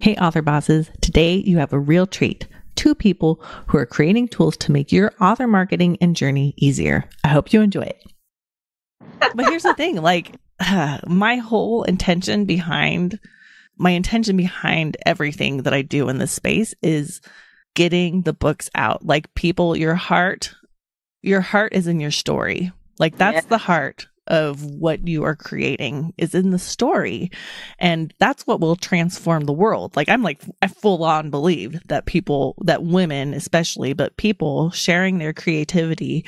Hey, author bosses. Today you have a real treat. Two people who are creating tools to make your author marketing and journey easier. I hope you enjoy it. But here's the thing, my whole intention behind everything that I do in this space is getting the books out. Like, people, your heart is in your story. Like, that's the heart of what you are creating is in the story. And that's what will transform the world. I full on believe that women especially, but people sharing their creativity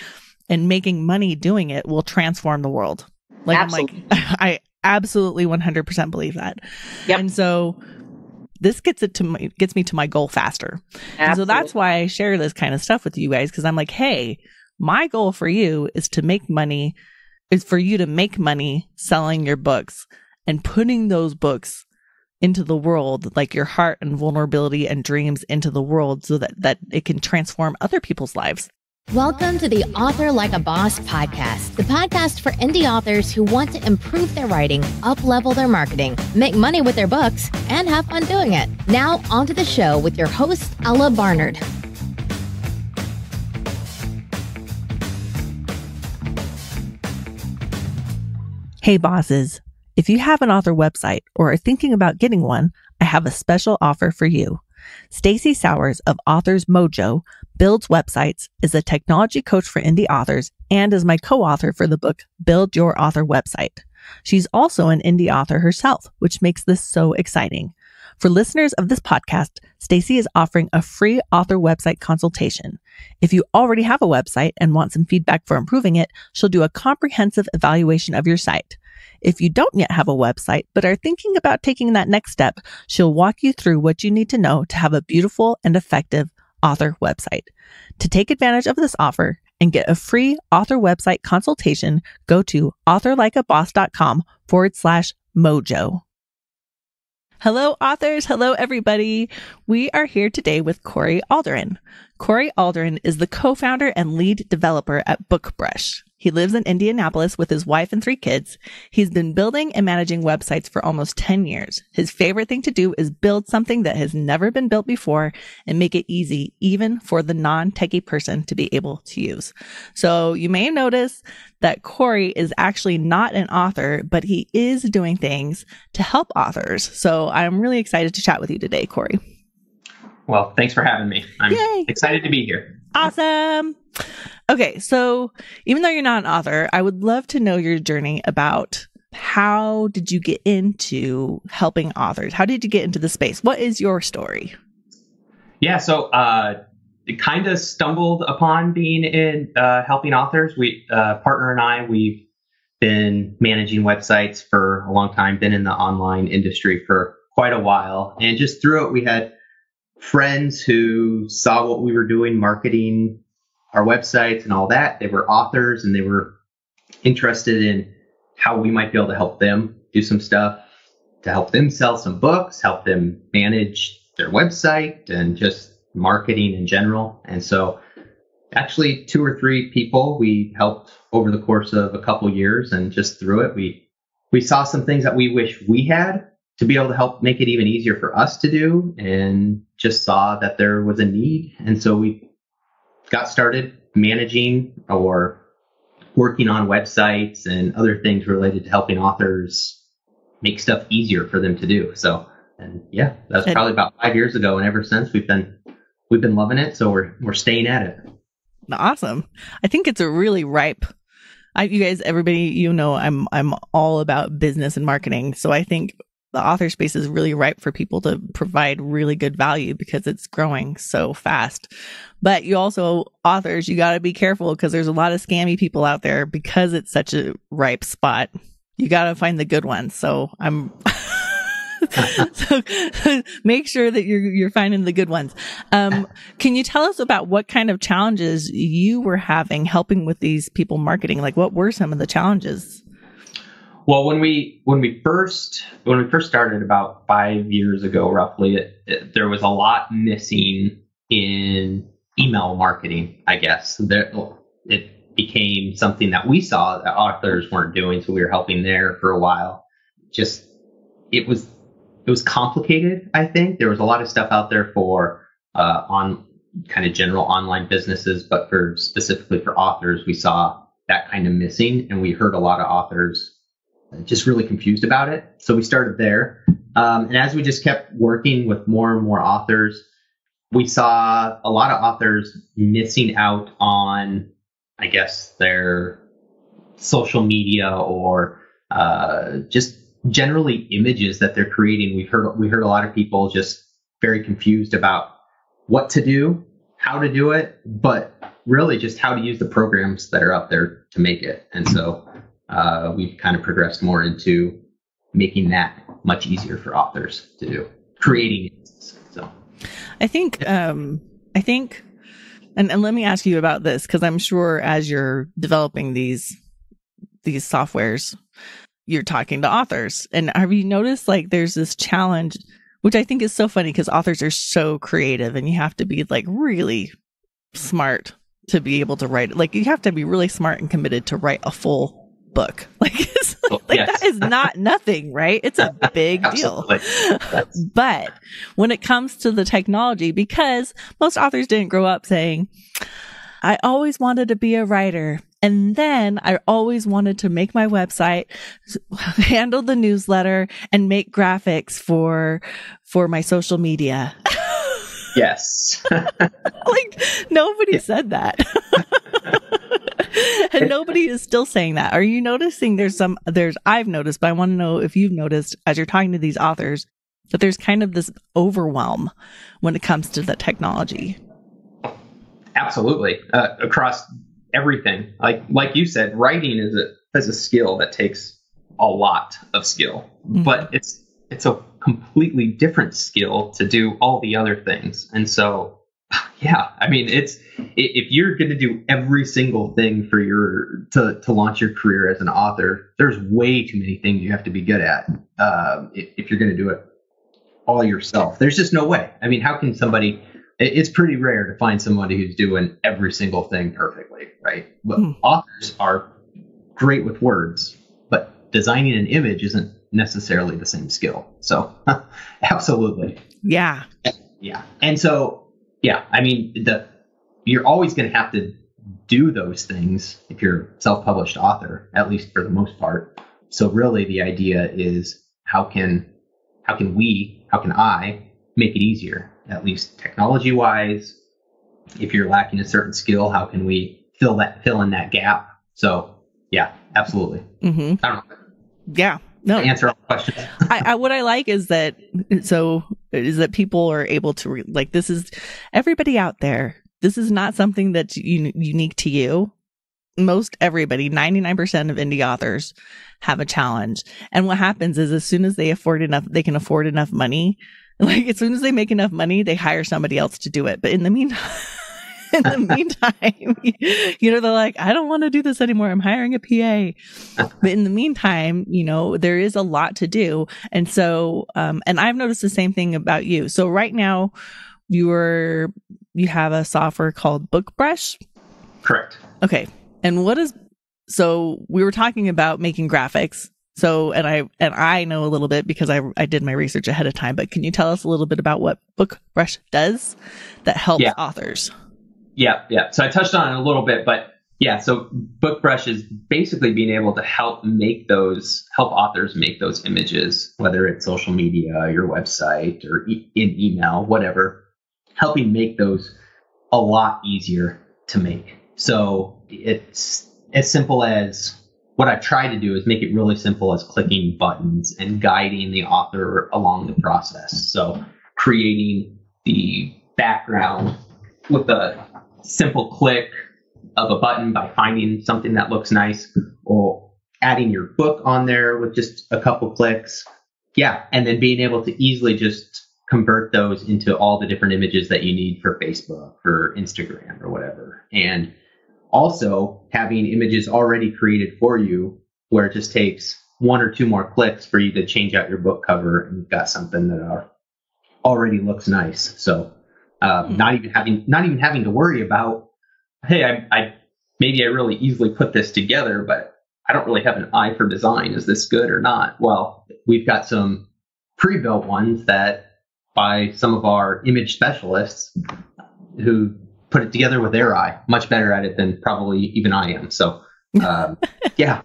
and making money doing it will transform the world. Absolutely. I absolutely 100% believe that. Yep. And so this gets me to my goal faster. Absolutely. And so that's why I share this kind of stuff with you guys, because I'm like, hey, my goal for you is for you to make money selling your books and putting those books into the world, like your heart and vulnerability and dreams into the world, so that it can transform other people's lives. Welcome to the Author Like a Boss podcast, the podcast for indie authors who want to improve their writing, up-level their marketing, make money with their books, and have fun doing it. Now, on to the show with your host, Ella Barnard. Hey bosses, if you have an author website or are thinking about getting one, I have a special offer for you. Stacy Sowers of Authors Mojo builds websites, is a technology coach for indie authors, and is my co-author for the book Build Your Author Website. She's also an indie author herself, which makes this so exciting. For listeners of this podcast, Stacy is offering a free author website consultation. If you already have a website and want some feedback for improving it, she'll do a comprehensive evaluation of your site. If you don't yet have a website, but are thinking about taking that next step, she'll walk you through what you need to know to have a beautiful and effective author website. To take advantage of this offer and get a free author website consultation, go to authorlikeaboss.com/mojo. Hello, authors. Hello, everybody. We are here today with Corey Alderin. Corey Alderin is the co-founder and lead developer at BookBrush. He lives in Indianapolis with his wife and 3 kids. He's been building and managing websites for almost 10 years. His favorite thing to do is build something that has never been built before and make it easy, even for the non-techie person to be able to use. So you may notice that Corey is actually not an author, but he is doing things to help authors. So I'm really excited to chat with you today, Corey. Well, thanks for having me. I'm excited to be here. Awesome. Okay, so even though you're not an author, I would love to know your journey about how did you get into helping authors? How did you get into the space? What is your story? Yeah, so it kind of stumbled upon being in helping authors. Partner and I, we've been managing websites for a long time, been in the online industry for quite a while. And just through it, we had friends who saw what we were doing, marketing our websites and all that. They were authors and they were interested in how we might be able to help them do some stuff to help them sell some books, help them manage their website and just marketing in general. And so actually 2 or 3 people we helped over the course of a couple years, and just through it, we saw some things that we wish we had to be able to help make it even easier for us to do, and just saw that there was a need. And so we got started managing or working on websites and other things related to helping authors make stuff easier for them to do. So, and yeah, that's probably about 5 years ago. And ever since we've been loving it. So we're staying at it. Awesome. I think it's a really ripe, you guys, everybody, I'm all about business and marketing. So I think the author space is really ripe for people to provide really good value because it's growing so fast. But you also, authors, you got to be careful because there's a lot of scammy people out there because it's such a ripe spot. You got to find the good ones. So so make sure that you're finding the good ones. Can you tell us about what kind of challenges you were having helping with these people marketing? Like, what were some of the challenges? Well, when we first started about 5 years ago, roughly, there was a lot missing in email marketing, I guess. It became something that we saw that authors weren't doing, so we were helping there for a while. Just it was it was complicated. I think there was a lot of stuff out there for on kind of general online businesses, but for specifically for authors, we saw that kind of missing, and we heard a lot of authors just really confused about it. So we started there, and as we just kept working with more and more authors, we saw a lot of authors missing out on, I guess, their social media or just generally images that they're creating. We heard a lot of people just very confused about what to do, how to do it, but really just how to use the programs that are out there to make it. And so we've kind of progressed more into making that much easier for authors to do, creating it. So I think, and let me ask you about this, because I'm sure as you're developing these softwares, you're talking to authors. And have you noticed like there's this challenge, which I think is so funny because authors are so creative and you have to be like really smart to be able to write. Like you have to be really smart and committed to write a full book. Like, that is not nothing, right? It's a big deal. But when it comes to the technology, because most authors didn't grow up saying, I always wanted to be a writer. And then I always wanted to make my website, handle the newsletter, and make graphics for my social media. Yes. Like nobody said that. And nobody is still saying that. Are you noticing I've noticed, but I want to know if you've noticed as you're talking to these authors that there's kind of this overwhelm when it comes to the technology. Absolutely. Across everything. Like you said, writing is a skill that takes a lot of skill, but it's a completely different skill to do all the other things. And so, yeah, I mean, if you're going to do every single thing for to launch your career as an author, there's way too many things you have to be good at. If you're going to do it all yourself, there's just no way. I mean, how can somebody? It's pretty rare to find somebody who's doing every single thing perfectly, right? But authors are great with words, but designing an image isn't necessarily the same skill. So absolutely. Yeah. Yeah. And so, yeah, I mean, you're always going to have to do those things if you're a self-published author, at least for the most part. So really the idea is how can I make it easier? At least technology wise, if you're lacking a certain skill, how can we fill in that gap? So yeah, absolutely. I don't know. Yeah. No. Answer all questions. What I like is that people are able to this is everybody out there. This is not something that's unique to you. Most everybody, 99% of indie authors have a challenge. And what happens is as soon as they can afford enough money, like as soon as they make enough money, they hire somebody else to do it. But in the meantime, they're like, I don't want to do this anymore. I'm hiring a PA. But in the meantime, there is a lot to do. And so, and I've noticed the same thing about you. So right now you have a software called BookBrush. Correct. Okay. And so we were talking about making graphics. So, and I know a little bit because I did my research ahead of time, but can you tell us a little bit about what BookBrush does that helps authors? Yeah. So I touched on it a little bit, but yeah, so BookBrush is basically being able to help authors make those images, whether it's social media, your website, or in email, whatever, helping make those a lot easier to make. So it's as simple as what I've tried to do is make it really simple as clicking buttons and guiding the author along the process. So creating the background with a simple click of a button by finding something that looks nice, or adding your book on there with just a couple clicks. Yeah. And then being able to easily just convert those into all the different images that you need for Facebook or Instagram or whatever. And also having images already created for you where it just takes one or two more clicks for you to change out your book cover and you've got something that already looks nice. So not even having to worry about, hey, I really easily put this together, but I don't really have an eye for design. Is this good or not? Well, we've got some pre-built ones that by some of our image specialists who put it together with their eye, much better at it than probably even I am. So, yeah.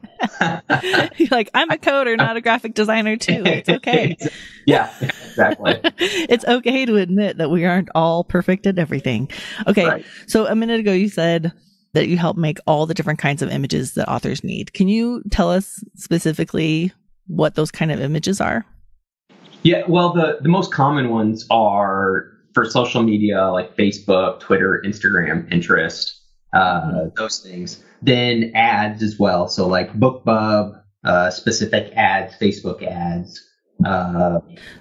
You're like, I'm a coder, not a graphic designer too. It's okay. Yeah, exactly. It's okay to admit that we aren't all perfect at everything. Okay. Right. So a minute ago, you said that you help make all the different kinds of images that authors need. Can you tell us specifically what those kind of images are? Yeah, well, the most common ones are for social media like Facebook, Twitter, Instagram, Pinterest, those things. Then ads as well. So like BookBub, specific ads, Facebook ads.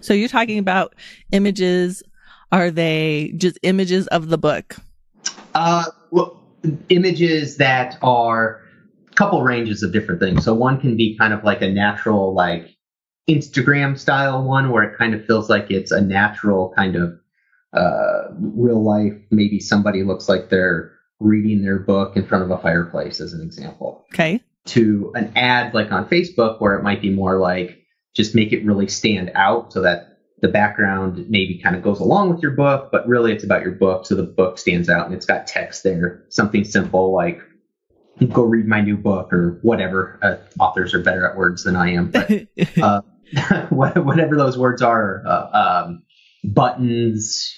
So you're talking about images. Are they just images of the book? Well, images that are a couple ranges of different things. So one can be kind of like a natural, like Instagram style one where it kind of feels like it's a natural kind of real life. Maybe somebody looks like they're reading their book in front of a fireplace, as an example. Okay. To an ad like on Facebook where it might be more like just make it really stand out so that the background maybe kind of goes along with your book, but really it's about your book. So the book stands out and it's got text there, something simple like go read my new book or whatever. Authors are better at words than I am, but whatever those words are, buttons,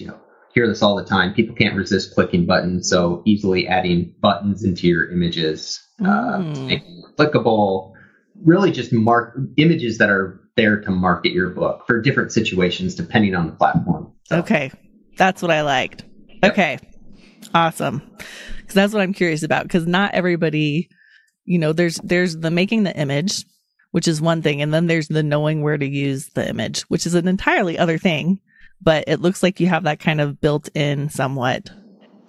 hear this all the time. People can't resist clicking buttons. So easily adding buttons into your images to make them clickable, really just images that are there to market your book for different situations, depending on the platform. So. Okay. That's what I liked. Yep. Okay. Awesome. Because that's what I'm curious about. Because not everybody, there's the making the image, which is one thing. And then there's the knowing where to use the image, which is an entirely other thing. But it looks like you have that kind of built in somewhat.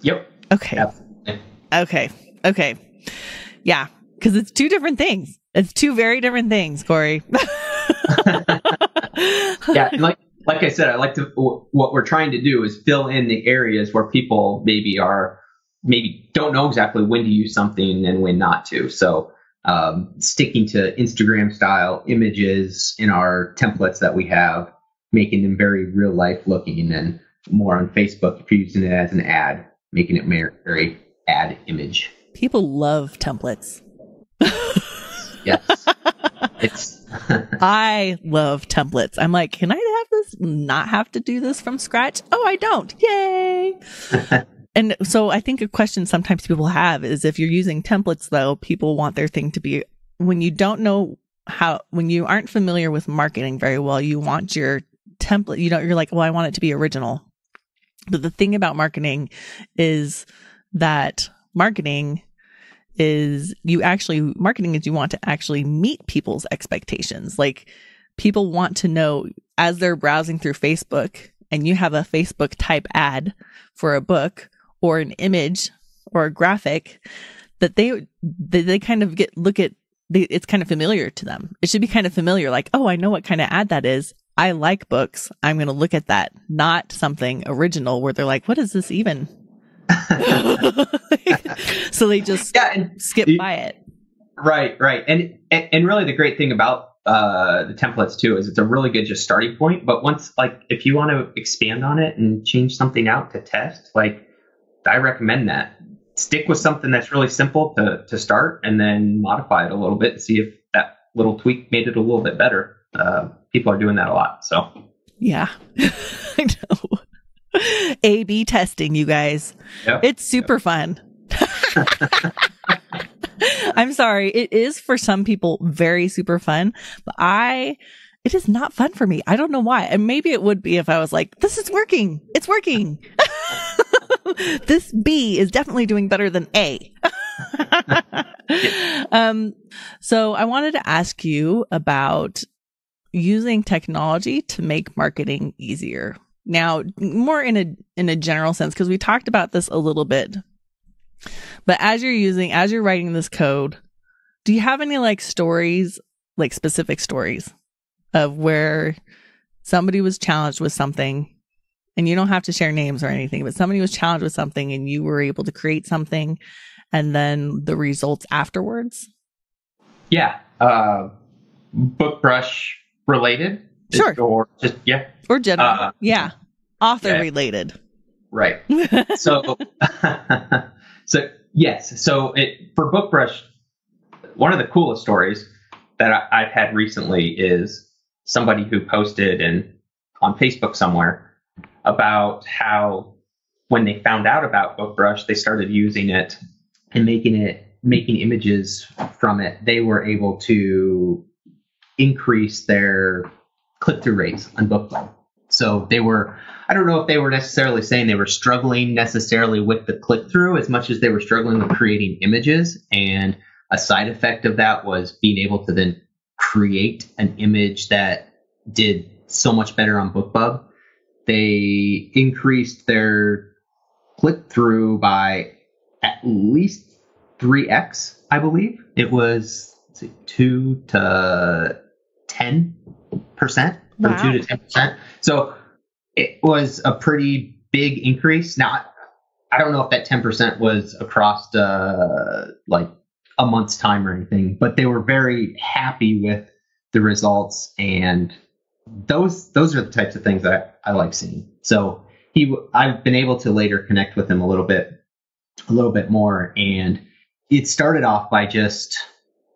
Yep. Okay. Absolutely. Okay. Yeah. Because it's two different things. It's two very different things, Corey. Yeah. Like I said, what we're trying to do is fill in the areas where people maybe don't know exactly when to use something and when not to. So sticking to Instagram style images in our templates that we have, making them very real life looking, and more on Facebook if you're using it as an ad, making it very ad image. People love templates. Yes. I love templates. I'm like, can I have this, not have to do this from scratch? Oh, I don't. Yay. And so I think a question sometimes people have is if you're using templates, though, people want their thing to be, when you don't know when you aren't familiar with marketing very well, you want your template, you're like, well, I want it to be original. But the thing about marketing is that marketing is you want to actually meet people's expectations. Like people want to know as they're browsing through Facebook and you have a Facebook type ad for a book or an image or a graphic that they kind of it's kind of familiar to them. It should be kind of familiar. Like, oh, I know what kind of ad that is. I like books. I'm going to look at that, not something original where they're like, what is this even? So they just skip by it. Right. And really the great thing about the templates too is it's a really good just starting point. But once, like, if you want to expand on it and change something out to test, like, I recommend that. Stick with something that's really simple to start and then modify it a little bit and see if that little tweak made it a little bit better. People are doing that a lot. So yeah, I know. A/B testing, you guys. Yep. It's super fun. I'm sorry. It is for some people very super fun, but it is not fun for me. I don't know why. And maybe it would be if I was like, this is working. It's working. This B is definitely doing better than A. So I wanted to ask you about using technology to make marketing easier. Now, more in a general sense, because we talked about this a little bit. But as you're writing this code, do you have any stories, specific stories of where somebody was challenged with something, and you don't have to share names or anything, but somebody was challenged with something and you were able to create something and then the results afterwards? Yeah. BookBrush related. Sure. Or just, yeah. Or general. Yeah. Author yeah. related. Right. So, so yes. So for BookBrush, one of the coolest stories that I've had recently is somebody who posted on Facebook somewhere about how when they found out about BookBrush, they started using it and making images from it. They were able to increase their click-through rates on BookBuy. So I don't know if they were necessarily saying they were struggling necessarily with the click-through as much as they were struggling with creating images. And a side effect of that was being able to then create an image that did so much better on BookBub. They increased their click-through by at least 3x, I believe. It was 2 to 10%, from 2 to 10%. So it was a pretty big increase. Now, I don't know if that 10% was across like a month's time or anything, but they were very happy with the results, and those are the types of things that I like seeing. So I've been able to later connect with him a little bit more, and it started off by just,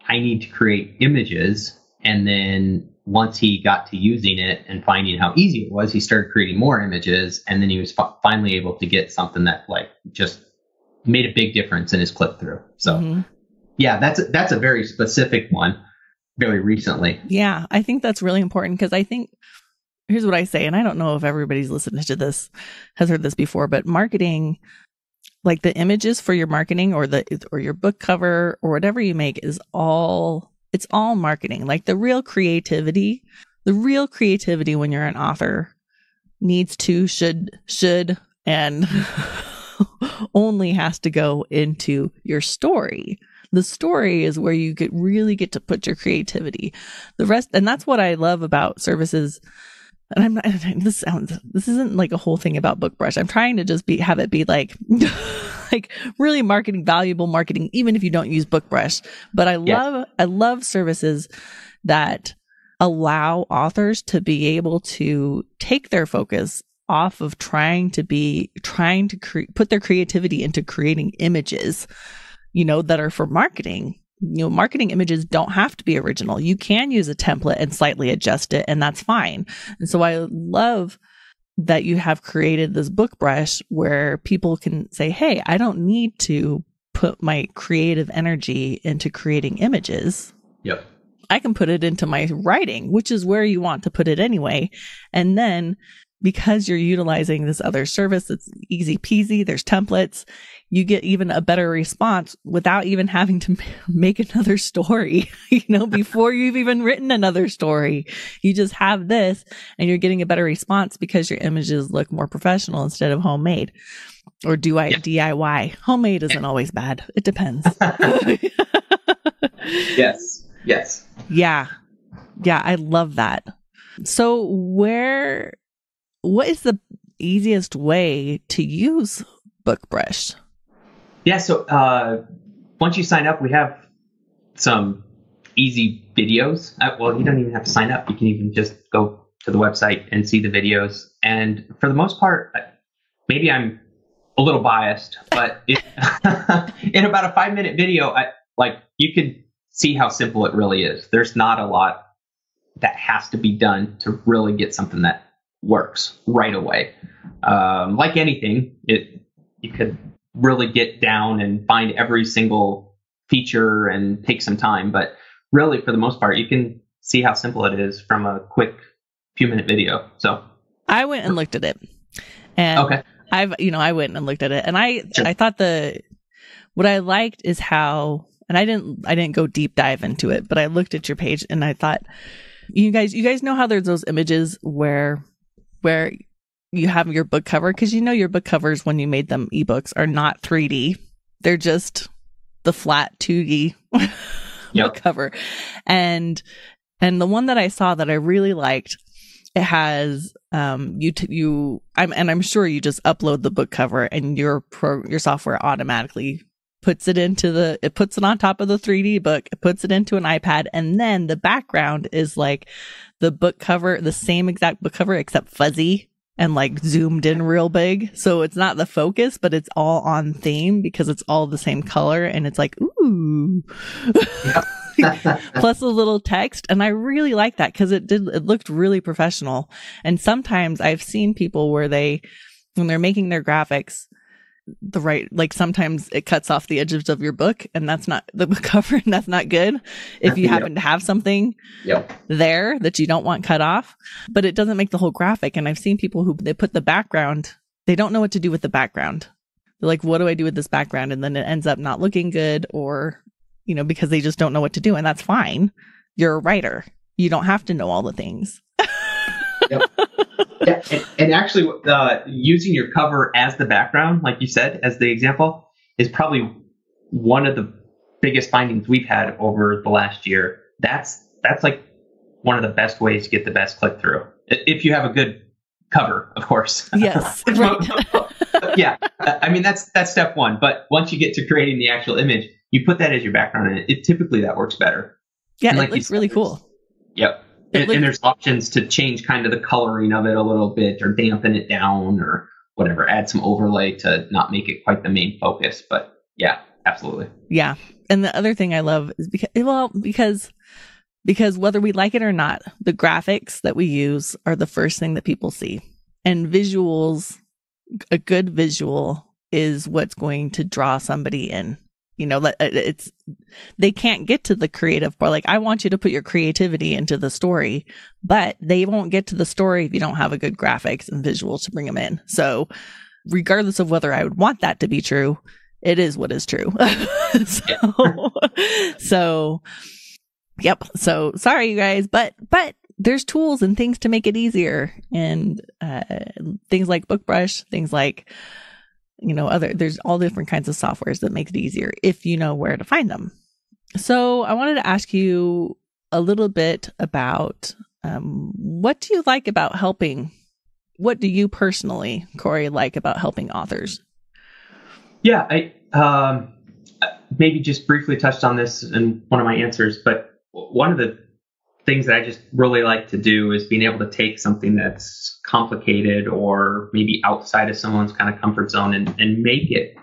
I need to create images, and then once he got to using it and finding how easy it was, he started creating more images, and then he was finally able to get something that like just made a big difference in his click through. So yeah, that's a very specific one, very recently. Yeah, I think that's really important because I think, here's what I say, and I don't know if everybody's listening to this has heard this before, but marketing, like the images for your marketing or your book cover or whatever you make it's all marketing. Like the real creativity when you're an author needs to, should, and only has to go into your story. The story is where you really get to put your creativity. The rest, and that's what I love about services. And I'm not, this isn't like a whole thing about BookBrush. I'm trying to just have it be like, like really valuable marketing, even if you don't use BookBrush. But I love services that allow authors to be able to take their focus off of trying to put their creativity into creating images, that are for marketing. Marketing images don't have to be original. You can use a template and slightly adjust it, and that's fine. And so I love that you have created this BookBrush where people can say, hey, I don't need to put my creative energy into creating images. Yep. I can put it into my writing, which is where you want to put it anyway. And then because you're utilizing this other service, it's easy peasy. There's templates. You get even a better response without even having to make another story, before you've even written another story. You just have this and you're getting a better response because your images look more professional instead of homemade. Or DIY. Homemade isn't always bad. It depends. Yes. Yeah. I love that. So what is the easiest way to use BookBrush? Yeah, so once you sign up, we have some easy videos. Well, you don't even have to sign up. You can even just go to the website and see the videos. And for the most part, maybe I'm a little biased, but in about a 5-minute video, you can see how simple it really is. There's not a lot that has to be done to really get something that works right away. Like anything, you could really get down and find every single feature and take some time, but really for the most part you can see how simple it is from a quick few-minute video. So I went and looked at it, and okay. I went and looked at it, and I thought what I liked is how, and I didn't go deep dive into it, but I looked at your page and I thought, you guys know how there's those images where you have your book cover, because your book covers when you made them ebooks are not 3D. They're just the flat 2D book cover. And the one that I saw that I really liked, it has I'm sure you just upload the book cover and your software automatically puts it on top of the 3D book, it puts it into an iPad, and then the background is like the book cover, the same exact book cover, except fuzzy and like zoomed in real big. So it's not the focus, but it's all on theme because it's all the same color, and it's like, ooh. Plus a little text. And I really like that because it looked really professional. And sometimes I've seen people where when they're making their graphics, like sometimes it cuts off the edges of your book, and that's not the book cover, and that's not good if you happen to have something there that you don't want cut off, but it doesn't make the whole graphic. And I've seen people who they put the background, they don't know what to do with the background. They're like, what do I do with this background? And then it ends up not looking good, or, because they just don't know what to do. And that's fine. You're a writer. You don't have to know all the things. Yep. Yeah, and actually, using your cover as the background, like you said, as the example, is probably one of the biggest findings we've had over the last year. That's like one of the best ways to get the best click through, if you have a good cover, of course. Yes, right. Yeah, I mean that's step one. But once you get to creating the actual image, you put that as your background, and typically that works better. Yeah, it looks really cool. Yep. And there's options to change kind of the coloring of it a little bit, or dampen it down, or whatever. Add some overlay to not make it quite the main focus. But yeah, absolutely. Yeah. And the other thing I love is because whether we like it or not, the graphics that we use are the first thing that people see. And visuals, a good visual is what's going to draw somebody in. They can't get to the creative part. Like, I want you to put your creativity into the story, but they won't get to the story if you don't have a good graphics and visuals to bring them in. So regardless of whether I would want that to be true, it is what is true. So, yep. So sorry, you guys, but there's tools and things to make it easier, and things like BookBrush, things like, there's all different kinds of softwares that make it easier if you know where to find them. So I wanted to ask you a little bit about what do you like about helping? What do you personally, Corey, like about helping authors? Yeah, I maybe just briefly touched on this in one of my answers, but one of the things that I just really like to do is being able to take something that's complicated or maybe outside of someone's kind of comfort zone and make it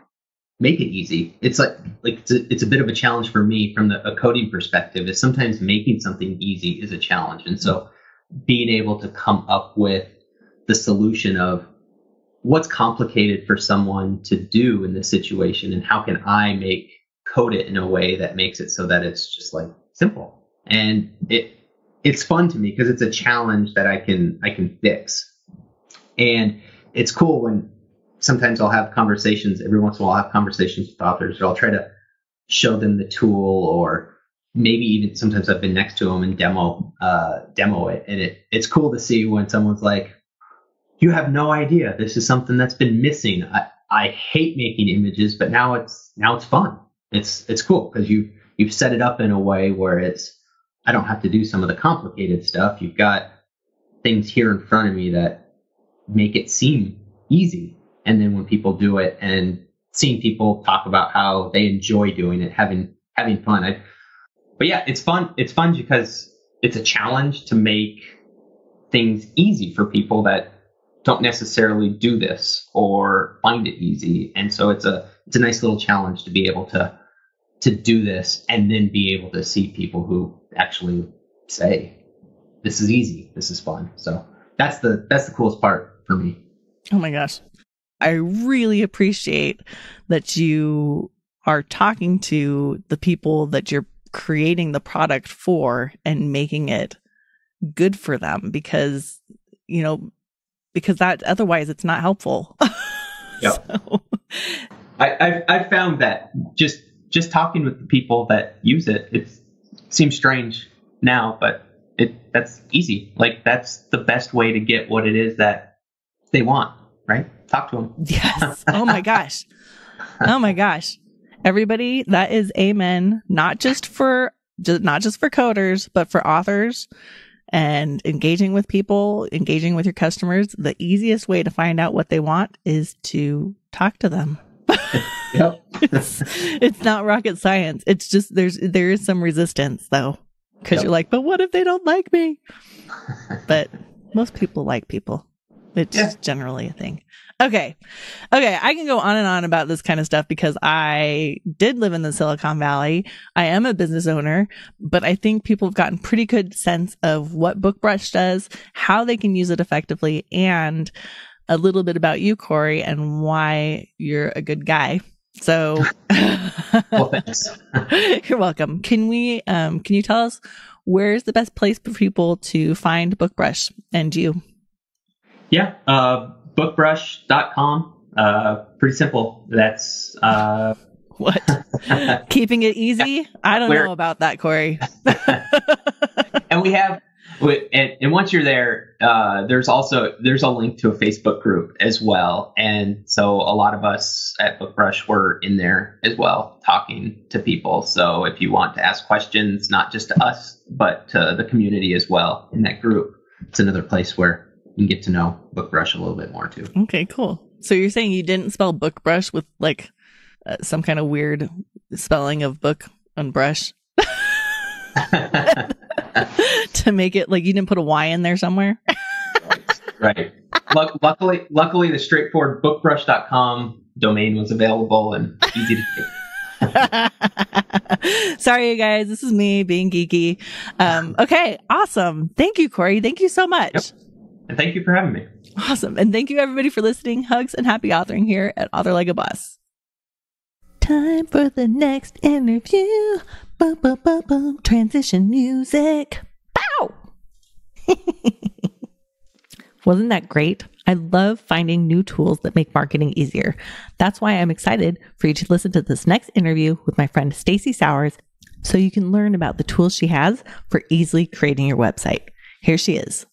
easy. It's like it's a bit of a challenge for me from a coding perspective. Is sometimes making something easy is a challenge, and so being able to come up with the solution of what's complicated for someone to do in this situation, and how can I code it in a way that makes it so that it's just like simple. And it's fun to me because it's a challenge that I can fix. And it's cool when sometimes I'll have conversations, every once in a while I'll have conversations with authors, or I'll try to show them the tool, or maybe even sometimes I've been next to them and demo it. And it's cool to see when someone's like, you have no idea, this is something that's been missing. I hate making images, but now it's fun. It's cool because you've set it up in a way where I don't have to do some of the complicated stuff. You've got things here in front of me that make it seem easy. And then when people do it, and seeing people talk about how they enjoy doing it, having fun. But yeah, it's fun. It's fun because it's a challenge to make things easy for people that don't necessarily do this or find it easy. And so it's a nice little challenge to be able to do this, and then be able to see people who actually say, this is easy, this is fun. So that's the coolest part for me. Oh my gosh. I really appreciate that you are talking to the people that you're creating the product for and making it good for them, because that otherwise it's not helpful. Yep. So. I've found that just talking with the people that use it seems strange now, but that's easy. Like, that's the best way to get what it is that they want, right? Talk to them. Yes. Oh my gosh. Oh my gosh. Everybody, that is amen. Not just for coders, but for authors and engaging with people, engaging with your customers. The easiest way to find out what they want is to talk to them. Yep. It's not rocket science. It's just there is some resistance though, because you're like, but what if they don't like me? But most people like people. It's generally a thing. Okay. I can go on and on about this kind of stuff because I did live in the Silicon Valley. I am a business owner, but I think people have gotten pretty good sense of what BookBrush does, how they can use it effectively, and a little bit about you, Corey, and why you're a good guy. So, well, thanks. You're welcome. Can you tell us where's the best place for people to find BookBrush and you? Yeah, bookbrush.com. Pretty simple. That's what? Keeping it easy? I don't know about that, Corey. And we have, and once you're there, there's a link to a Facebook group as well. And so a lot of us at BookBrush were in there as well, talking to people. So if you want to ask questions, not just to us, but to the community as well in that group, it's another place where you can get to know BookBrush a little bit more too. Okay, cool. So you're saying you didn't spell BookBrush with like some kind of weird spelling of book and brush to make it like you didn't put a Y in there somewhere? Right. Luckily, the straightforward bookbrush.com domain was available and easy to take. Sorry, you guys. This is me being geeky. Okay, awesome. Thank you, Corey. Thank you so much. Yep. And thank you for having me. Awesome. And thank you, everybody, for listening. Hugs and happy authoring here at Author Like a Boss. Time for the next interview. Boom, boom, boom, boom. Transition music. Pow! Wasn't that great? I love finding new tools that make marketing easier. That's why I'm excited for you to listen to this next interview with my friend Stacey Sowers so you can learn about the tools she has for easily creating your website. Here she is.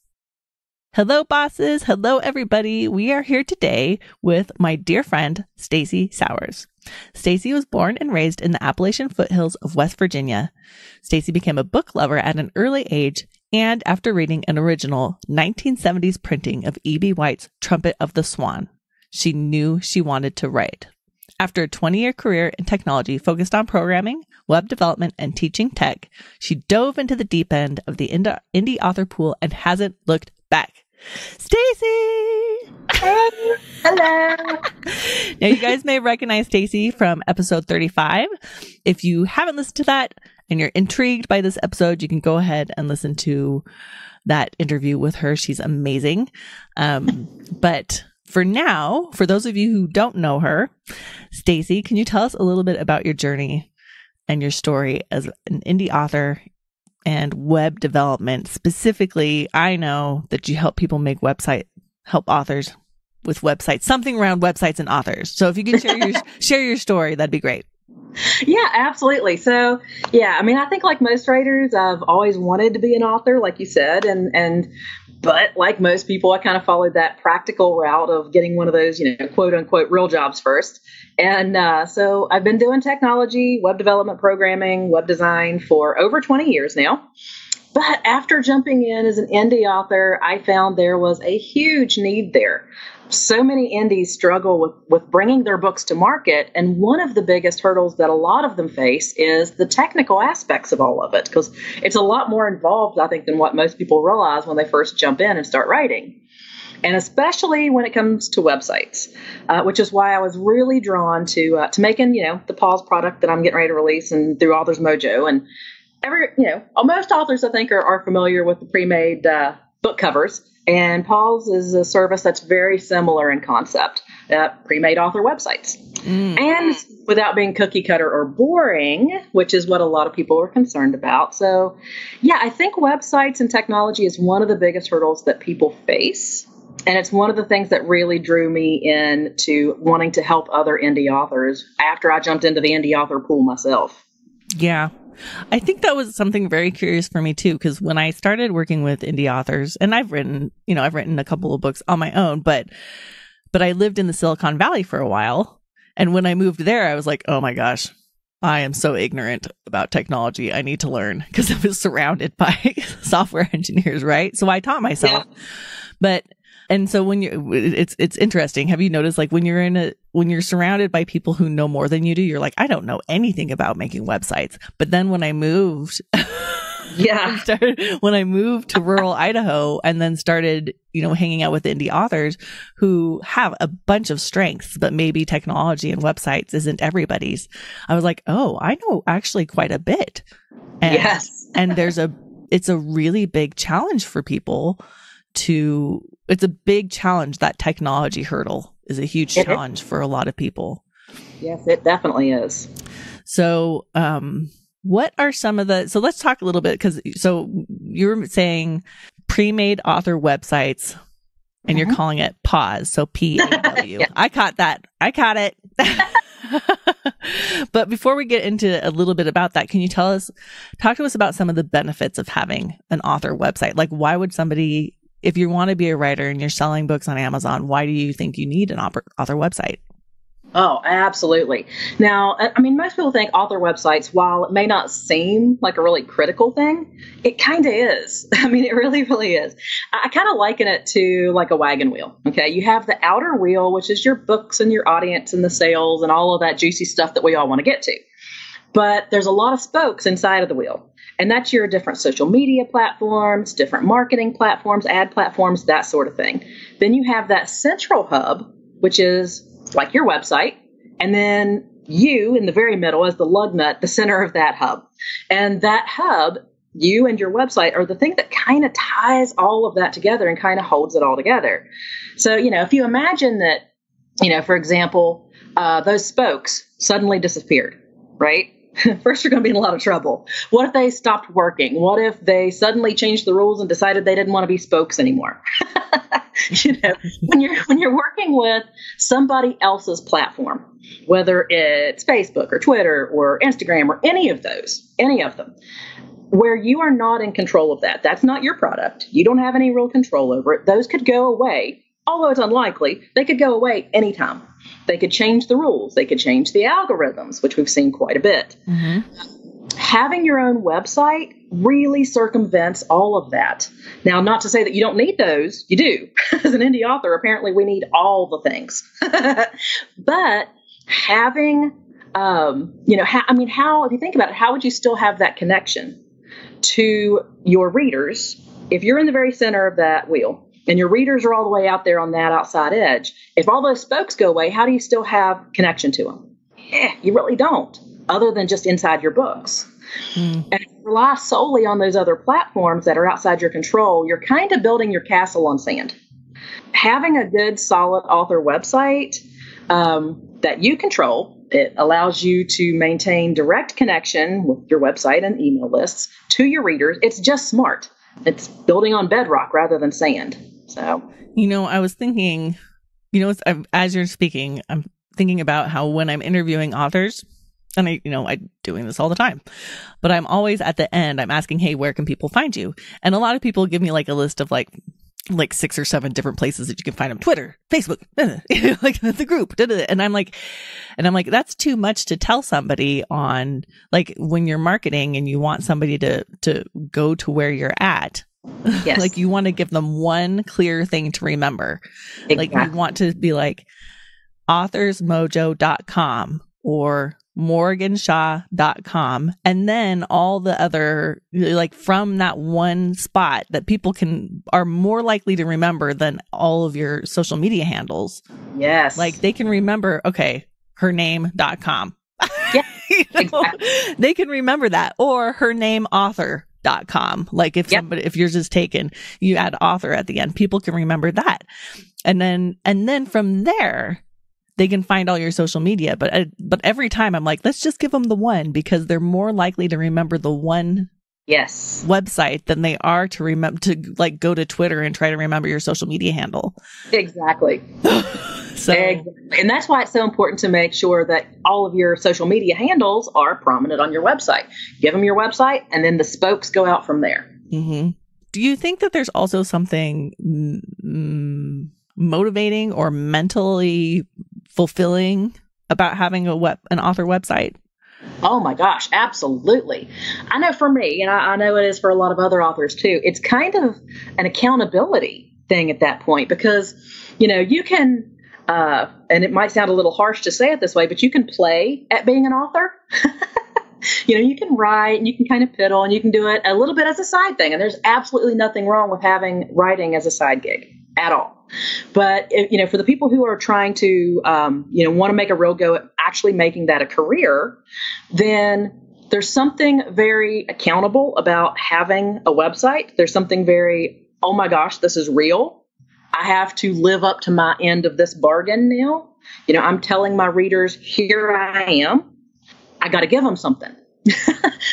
Hello, bosses. Hello, everybody. We are here today with my dear friend, Stacey Sowers. Stacey was born and raised in the Appalachian foothills of West Virginia. Stacey became a book lover at an early age, and after reading an original 1970s printing of E.B. White's Trumpet of the Swan, she knew she wanted to write. After a 20-year career in technology focused on programming, web development, and teaching tech, she dove into the deep end of the indie author pool and hasn't looked back. Stacey! Hey, hello. Now, you guys may recognize Stacey from episode 35. If you haven't listened to that and you're intrigued by this episode, you can go ahead and listen to that interview with her. She's amazing. But for now, for those of you who don't know her, Stacey, can you tell us a little bit about your journey and your story as an indie author and web development? Specifically, I know that you help people make help authors with websites, something around websites and authors. So if you can share your story, that'd be great. Yeah, absolutely. So, yeah, I mean, I think like most writers, I've always wanted to be an author, like you said, but like most people, I kind of followed that practical route of getting one of those, quote unquote, real jobs first. And so I've been doing technology, web development, programming, web design for over 20 years now. But after jumping in as an indie author, I found there was a huge need there. So many indies struggle with bringing their books to market. And one of the biggest hurdles that a lot of them face is the technical aspects of all of it, because it's a lot more involved, I think, than what most people realize when they first jump in and start writing. And especially when it comes to websites, which is why I was really drawn to making, the Pause product that I'm getting ready to release and through Authors Mojo. And most authors, I think, are familiar with the pre-made book covers. And Pause is a service that's very similar in concept, pre-made author websites. And without being cookie cutter or boring, which is what a lot of people are concerned about. So, yeah, I think websites and technology is one of the biggest hurdles that people face. And it's one of the things that really drew me into wanting to help other indie authors after I jumped into the indie author pool myself. Yeah. I think that was something very curious for me too, because when I started working with indie authors, and I've written a couple of books on my own, but I lived in the Silicon Valley for a while. And when I moved there, I was like, oh my gosh, I am so ignorant about technology. I need to learn, because I was surrounded by software engineers, right? So I taught myself. Yeah. But And so it's interesting. Have you noticed, like, when you're surrounded by people who know more than you do, you're like, I don't know anything about making websites. But then when I moved, when I moved to rural Idaho and then started, hanging out with indie authors who have a bunch of strengths, but maybe technology and websites isn't everybody's, I was like, oh, I know actually quite a bit. And, yes. And it's a really big challenge for people it's a big challenge. That technology hurdle is a huge challenge for a lot of people. Yes, it definitely is. So, what are some of so let's talk a little bit, so you were saying pre-made author websites and you're calling it PAW. So PAW. Yeah. I caught that. I caught it. But before we get into a little bit about that, can you talk to us about some of the benefits of having an author website? Like, why would somebody, if you want to be a writer and you're selling books on Amazon, why do you think you need an author website? Oh, absolutely. Now, I mean, most people think author websites, while it may not seem like a really critical thing, it kind of is. I mean, it really, really is. I kind of liken it to like a wagon wheel. Okay. You have the outer wheel, which is your books and your audience and the sales and all of that juicy stuff that we all want to get to. But there's a lot of spokes inside of the wheel. And that's your different social media platforms, different marketing platforms, ad platforms, that sort of thing. Then you have that central hub, which is like your website. And then you in the very middle as the lug nut, the center of that hub. And that hub, you and your website, are the thing that kind of ties all of that together and kind of holds it all together. So, if you imagine that, for example, those spokes suddenly disappeared, right? First, you're going to be in a lot of trouble. What if they stopped working? What if they suddenly changed the rules and decided they didn't want to be spokes anymore? When you're working with somebody else's platform, whether it's Facebook or Twitter or Instagram or any of them, where you are not in control of that's not your product. You don't have any real control over it. Those could go away, although it's unlikely. They could go away anytime. They could change the rules. They could change the algorithms, which we've seen quite a bit. Mm-hmm. Having your own website really circumvents all of that. Now, not to say that you don't need those. You do. As an indie author, apparently we need all the things. But having, if you think about it, how would you still have that connection to your readers if you're in the very center of that wheel? And your readers are all the way out there on that outside edge. If all those spokes go away, how do you still have connection to them? You really don't, other than just inside your books. And if you rely solely on those other platforms that are outside your control, you're kind of building your castle on sand. Having a good, solid author website that you control, it allows you to maintain direct connection with your website and email lists to your readers. It's just smart. It's building on bedrock rather than sand. So, I was thinking, as you're speaking, I'm thinking about how when I'm interviewing authors, and I'm doing this all the time, but I'm always at the end, I'm asking, hey, where can people find you? And a lot of people give me like a list of like 6 or 7 different places that you can find them: Twitter, Facebook, like the group. And I'm like, that's too much to tell somebody on, like, when you're marketing and you want somebody to go to where you're at. Yes. Like, you want to give them one clear thing to remember. Exactly. Like, you want to be like authorsmojo.com or morganshaw.com, and then all the other, like, from that one spot that people are more likely to remember than all of your social media handles. Yes. Like, they can remember, okay, hername.com. Yeah, exactly. They can remember that, or hernameauthor.com. Like, if yours is taken, you add author at the end, people can remember that. And then from there, they can find all your social media. But every time I'm like, let's just give them the one, because they're more likely to remember the one website than they are to remember to, like, go to Twitter and try to remember your social media handle. Exactly. And that's why it's so important to make sure that all of your social media handles are prominent on your website. Give them your website, and then the spokes go out from there. Mm-hmm. Do you think that there's also something motivating or mentally fulfilling about having an author website? Oh my gosh, absolutely. I know for me, and I know it is for a lot of other authors too, it's kind of an accountability thing at that point, because, you can, and it might sound a little harsh to say it this way, but you can play at being an author. You can write and you can kind of piddle and you can do it a little bit as a side thing. And there's absolutely nothing wrong with having writing as a side gig at all. But, for the people who are trying to, want to make a real go at actually making that a career, then there's something very accountable about having a website. There's something very, oh my gosh, this is real. I have to live up to my end of this bargain now. I'm telling my readers, here I am. I got to give them something.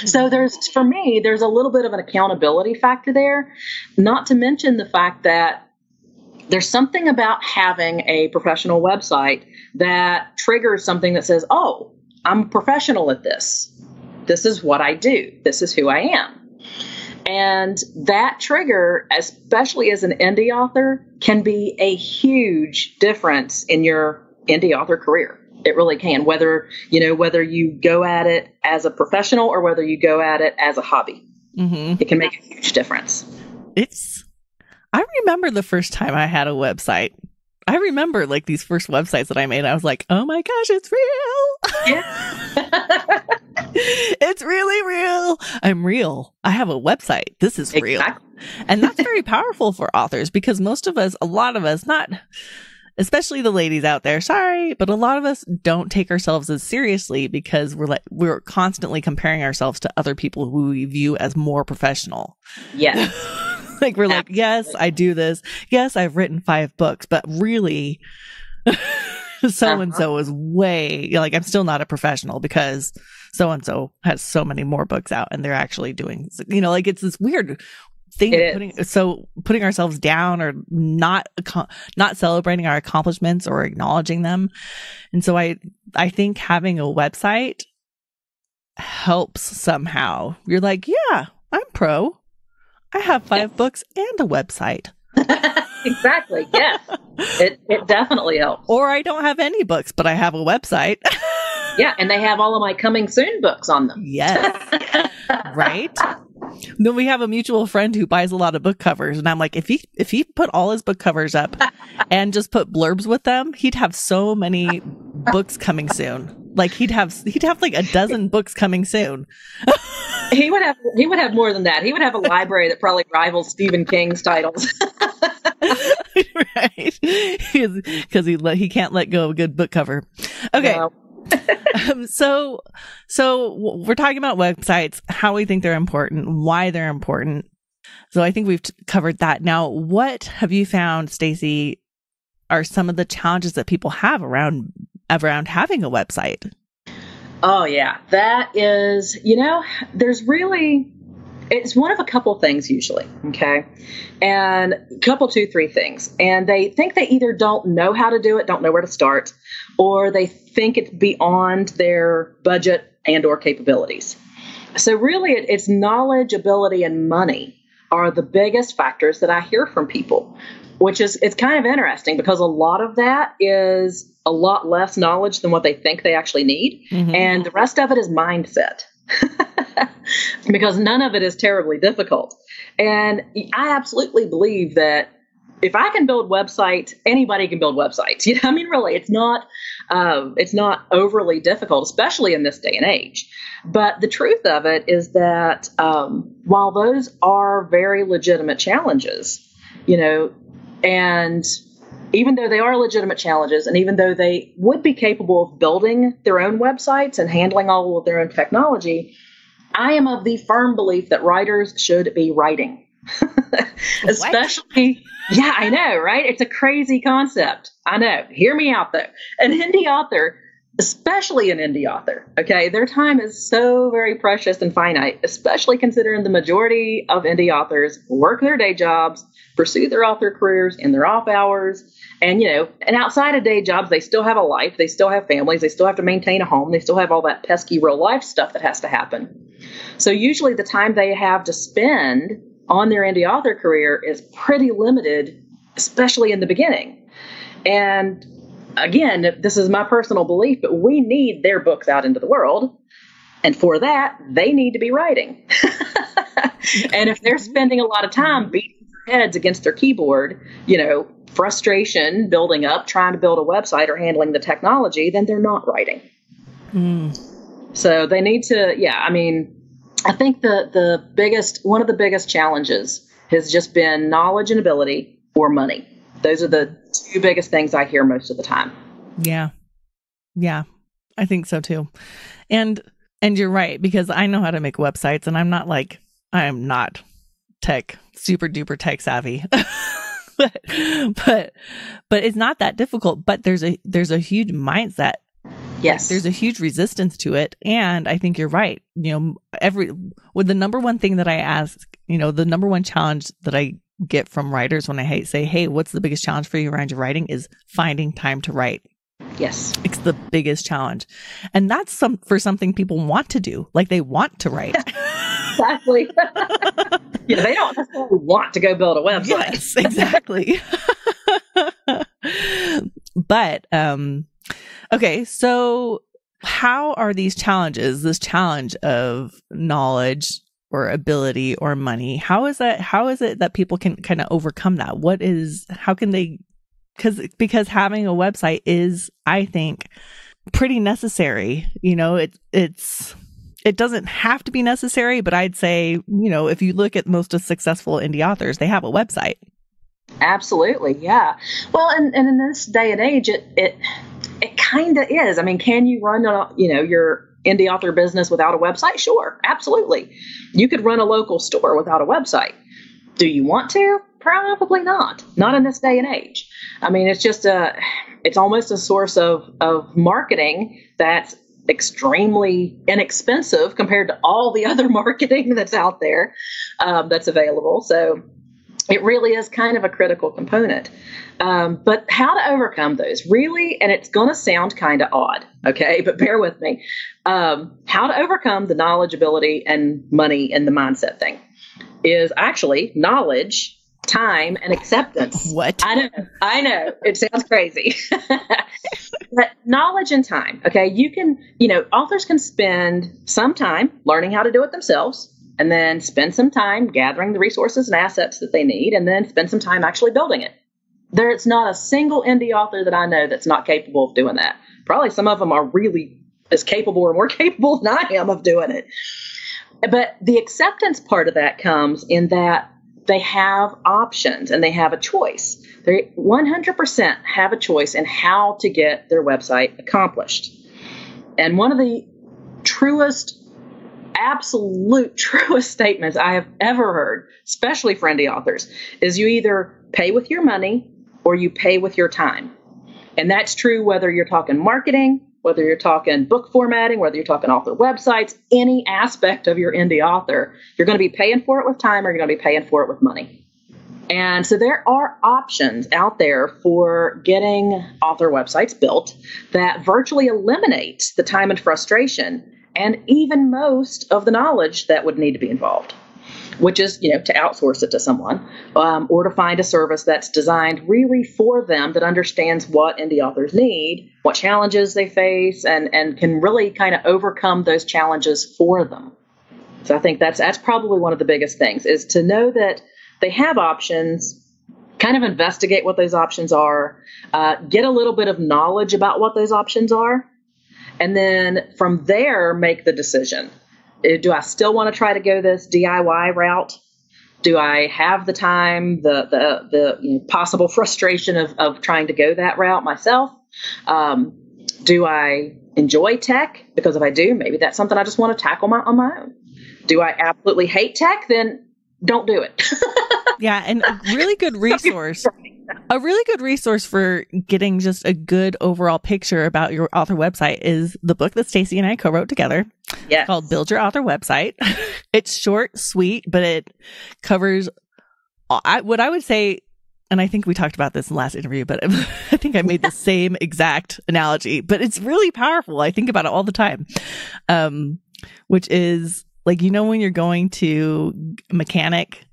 So for me, there's a little bit of an accountability factor there, not to mention the fact that there's something about having a professional website that triggers something that says, oh, I'm a professional at this. This is what I do. This is who I am. And that trigger, especially as an indie author, can be a huge difference in your indie author career. It really can, whether you go at it as a professional or whether you go at it as a hobby. Mm-hmm. It can make a huge difference. I remember the first time I had a website. I remember these first websites that I made. I was like, oh my gosh, it's real. Yeah. It's really real. I'm real. I have a website. This is real. Exactly. And that's very powerful for authors, because a lot of us, not especially the ladies out there, sorry, but a lot of us don't take ourselves as seriously because we're constantly comparing ourselves to other people who we view as more professional. Yes. We're like, yes, I do this. Yes, I've written 5 books, but really so-and-so is way, I'm still not a professional because so-and-so has so many more books out and they're actually doing, it's this weird thing of putting ourselves down or not celebrating our accomplishments or acknowledging them. And so I think having a website helps somehow. You're like, yeah, I'm pro. I have 5 books and a website. Exactly. Yes. It definitely helps. Or I don't have any books, but I have a website. Yeah. And they have all of my coming soon books on them. Yes. Right. Then we have a mutual friend who buys a lot of book covers. And I'm like, if he put all his book covers up and just put blurbs with them, he'd have so many books coming soon. He'd have like a dozen books coming soon. He would have more than that. He would have a library that probably rivals Stephen King's titles. Right. Because he can't let go of a good book cover. Okay. No. So we're talking about websites, how we think they're important, why they're important. So I think we've covered that. Now, what have you found, Stacy, are some of the challenges that people have around having a website? Oh, yeah. That is, it's one of a couple things usually. Okay. And a couple, 2-3 things. And they think they either don't know how to do it, don't know where to start, or they think it's beyond their budget and or capabilities. So really it's knowledge, ability, and money are the biggest factors that I hear from people, it's kind of interesting because a lot of that is a lot less knowledge than what they think they actually need. Mm-hmm. And the rest of it is mindset. Because none of it is terribly difficult. And I absolutely believe that if I can build websites, anybody can build websites. Really, it's not overly difficult, especially in this day and age. But the truth of it is that while those are very legitimate challenges, and even though they are legitimate challenges, and even though they would be capable of building their own websites and handling all of their own technology, I am of the firm belief that writers should be writing. Especially, yeah, I know, right? It's a crazy concept. I know. Hear me out, though. An indie author, especially an indie author, okay, their time is so very precious and finite, especially considering the majority of indie authors work their day jobs, pursue their author careers in their off hours. And, and outside of day jobs, they still have a life. They still have families. They still have to maintain a home. They still have all that pesky real life stuff that has to happen. So usually the time they have to spend on their indie author career is pretty limited, especially in the beginning. And again, this is my personal belief, but we need their books out into the world. And for that, they need to be writing. And if they're spending a lot of time beating heads against their keyboard, frustration building up, trying to build a website or handling the technology, then they're not writing. So they need to, I think one of the biggest challenges has just been knowledge and ability or money. Those are the two biggest things I hear most of the time. Yeah. Yeah, I think so too. And you're right, because I know how to make websites, and I am not super duper tech savvy. but it's not that difficult, but there's a huge mindset. Yes. There's a huge resistance to it. And I think you're right. With the number one thing that I ask, the number one challenge that I get from writers when I say, hey, what's the biggest challenge for you around your writing, is finding time to write. Yes. It's the biggest challenge. And that's something people want to do. Like, they want to write. Exactly. They don't necessarily want to go build a website. Yes, exactly. But, okay, so how are these challenges, this challenge of knowledge or ability or money, how is it that people can kind of overcome that? How can they, because having a website is, I think, pretty necessary. It doesn't have to be necessary, but I'd say, if you look at most of successful indie authors, they have a website. Absolutely. Yeah. Well, and in this day and age, it kind of is. I mean, can you run your indie author business without a website? Sure. Absolutely. You could run a local store without a website. Do you want to? Probably not. Not in this day and age. I mean, it's almost a source of marketing that's extremely inexpensive compared to all the other marketing that's out there, that's available. So it really is kind of a critical component. But how to overcome those, really, and it's going to sound kind of odd, okay, but bear with me. How to overcome the knowledge, ability, and money and the mindset thing is actually knowledge, time, and acceptance. What? I know. It sounds crazy. But knowledge and time, okay? Authors can spend some time learning how to do it themselves, and then spend some time gathering the resources and assets that they need, and then spend some time actually building it. There's not a single indie author that I know that's not capable of doing that. Probably some of them are really as capable or more capable than I am of doing it. But the acceptance part of that comes in that they have options and they have a choice. They 100% have a choice in how to get their website accomplished. And one of the absolute truest statements I have ever heard, especially for indie authors, is you either pay with your money or you pay with your time. And that's true whether you're talking marketing, whether you're talking book formatting, whether you're talking author websites, any aspect of your indie author, you're going to be paying for it with time or you're going to be paying for it with money. And so there are options out there for getting author websites built that virtually eliminates the time and frustration and even most of the knowledge that would need to be involved, which is, to outsource it to someone or to find a service that's designed really for them that understands what indie authors need, what challenges they face, and can really kind of overcome those challenges for them. So I think that's probably one of the biggest things, is to know that they have options, kind of investigate what those options are, get a little bit of knowledge about what those options are, and then from there make the decision. Do I still want to try to go this DIY route? Do I have the time, the possible frustration of trying to go that route myself? Do I enjoy tech? Because if I do, maybe that's something I just want to tackle on my own. Do I absolutely hate tech? Then don't do it. Yeah, and a really good resource. A really good resource for getting just a good overall picture about your author website is the book that Stacey and I co-wrote together. Yes. It's called Build Your Author Website. It's short, sweet, but it covers what I would say, and I think we talked about this in the last interview, but I think I made the same exact analogy, but it's really powerful. I think about it all the time, which is like, when you're going to a mechanic,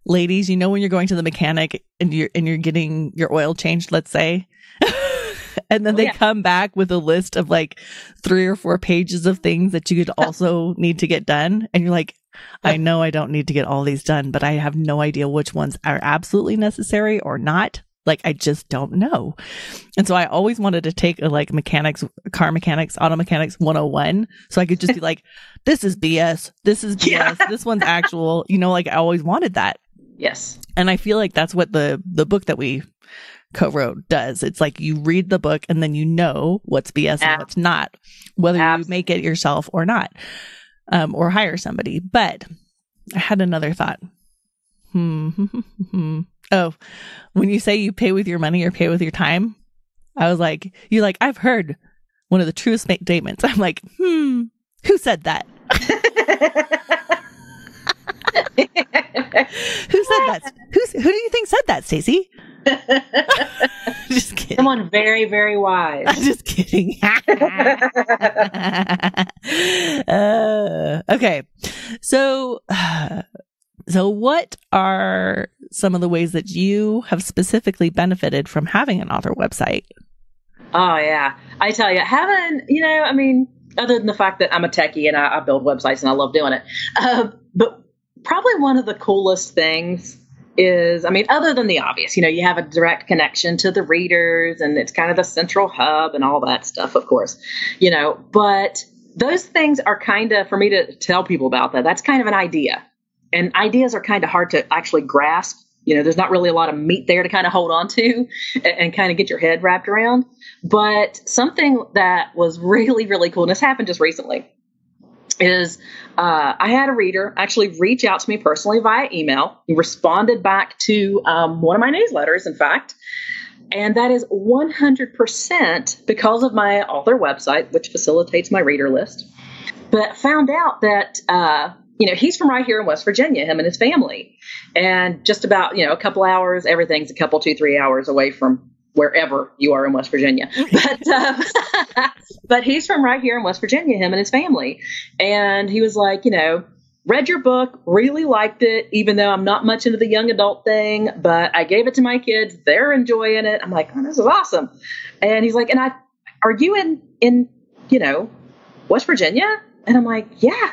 ladies, when you're going to the mechanic and you're getting your oil changed, let's say, And then they come back with a list of like 3 or 4 pages of things that you could also need to get done. And you're like, I know I don't need to get all these done, but I have no idea which ones are absolutely necessary or not. Like, I just don't know. And so I always wanted to take a like car mechanics, auto mechanics 101. So I could just be like, this is BS. This is BS. Yeah. This one's actual, like I always wanted that. Yes. And I feel like that's what the book that we co-wrote does. It's like you read the book and then you know what's BS and what's not, whether you make it yourself or not, or hire somebody. But I had another thought. Oh, when you say you pay with your money or pay with your time, I was like, I've heard one of the truest statements. I'm like, who said that? Who said that? Who do you think said that, Stacey? Just kidding. Someone very, very wise. I'm just kidding. Okay. So what are some of the ways that you have specifically benefited from having an author website? Oh, yeah. I tell you, other than the fact that I'm a techie and I build websites and I love doing it. But probably one of the coolest things is, other than the obvious, you have a direct connection to the readers and it's kind of the central hub and all that stuff, of course, but those things are kind of, for me to tell people about that's kind of an idea. And ideas are kind of hard to actually grasp. There's not really a lot of meat there to kind of hold on to and kind of get your head wrapped around. But something that was really, really cool, and this happened just recently, is I had a reader actually reach out to me personally via email. He responded back to one of my newsletters, in fact. And that is 100% because of my author website, which facilitates my reader list. But found out that he's from right here in West Virginia, him and his family. And just about, a couple hours, everything's a couple, 2-3 hours away from wherever you are in West Virginia. But he's from right here in West Virginia, him and his family. And he was like, read your book, really liked it, even though I'm not much into the young adult thing, but I gave it to my kids. They're enjoying it. I'm like, oh, this is awesome. And he's like, are you in West Virginia? And I'm like, yeah,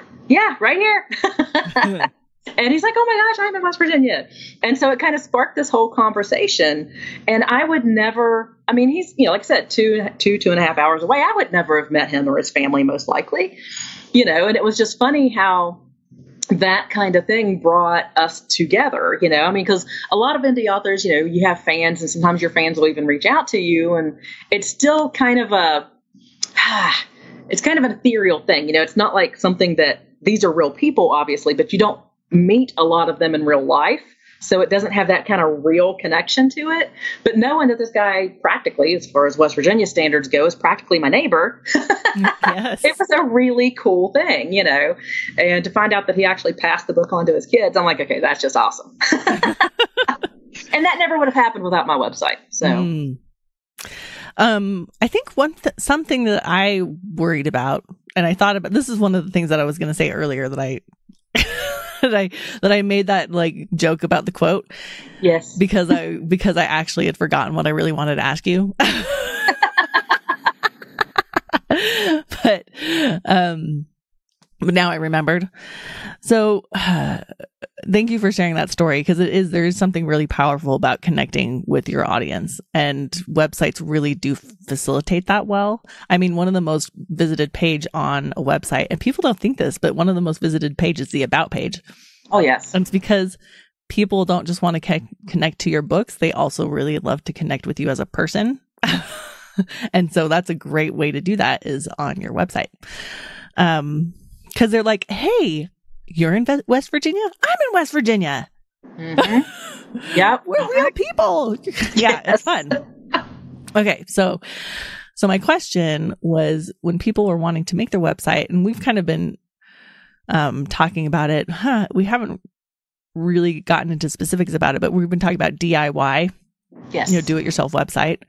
right here. And he's like, oh my gosh, I'm in West Virginia. And so it kind of sparked this whole conversation. And I would never, he's, like I said, 2.5 hours away. I would never have met him or his family, most likely, and it was just funny how that kind of thing brought us together, because a lot of indie authors, you have fans and sometimes your fans will even reach out to you and it's still kind of it's kind of an ethereal thing. It's not like something that these are real people, obviously, but you don't meet a lot of them in real life. So it doesn't have that kind of real connection to it. But knowing that this guy practically, as far as West Virginia standards go, is practically my neighbor, yes. It was a really cool thing, and to find out that he actually passed the book on to his kids, I'm like, okay, that's just awesome. And that never would have happened without my website. So. I think something that I worried about, and I thought about, this is one of the things that I was going to say earlier that I that I made that like joke about the quote. Yes. Because I actually had forgotten what I really wanted to ask you. But now I remembered. So thank you for sharing that story, because there is something really powerful about connecting with your audience, and websites really do facilitate that well. One of the most visited page on a website, and people don't think this, but one of the most visited pages is the About page. Oh, yes. And it's because people don't just want to connect to your books. They also really love to connect with you as a person. And so that's a great way to do that, is on your website. Because they're like, hey, you're in West Virginia? I'm in West Virginia. Mm-hmm. Yeah. We're real people. Yeah, it's fun. Okay, so my question was, when people were wanting to make their website, and we've kind of been talking about it, we haven't really gotten into specifics about it, but we've been talking about DIY. Yes. Do-it-yourself website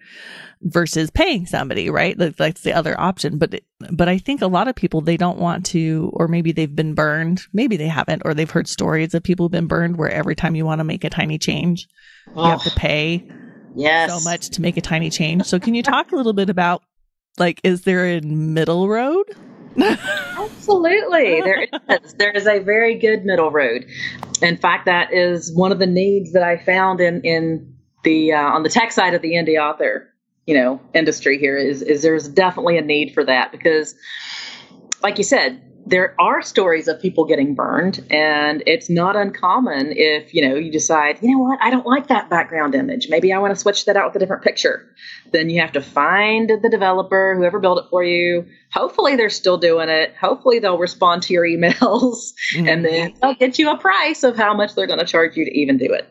versus paying somebody, right? That's the other option. But I think a lot of people, they don't want to, or maybe they've been burned. Maybe they haven't, or they've heard stories of people who've been burned where every time you want to make a tiny change, you have to pay Yes. so much to make a tiny change. So can you talk a little bit about, like, is there a middle road? Absolutely. There is. There is a very good middle road. In fact, that is one of the needs that I found in the on the tech side of the indie author, industry here is there's definitely a need for that because, like you said, there are stories of people getting burned, and it's not uncommon if, you decide, what, I don't like that background image. Maybe I want to switch that out with a different picture. Then you have to find the developer, whoever built it for you. Hopefully they're still doing it. Hopefully they'll respond to your emails and then they'll get you a price of how much they're going to charge you to even do it.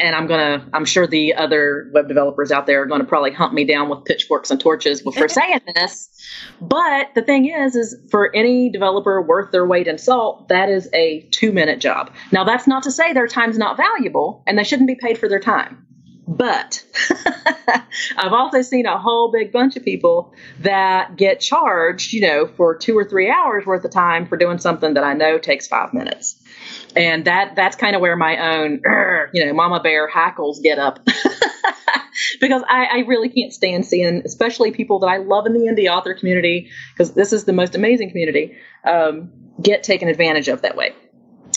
And I'm sure the other web developers out there are going to probably hunt me down with pitchforks and torches for saying this. But the thing is for any developer worth their weight in salt, that is a 2-minute job. Now, that's not to say their time's not valuable and they shouldn't be paid for their time. But I've also seen a whole big bunch of people that get charged, for 2 or 3 hours worth of time for doing something that I know takes 5 minutes. And that's kind of where my own, mama bear hackles get up. Because I really can't stand seeing, especially people that I love in the indie author community, because this is the most amazing community, get taken advantage of that way.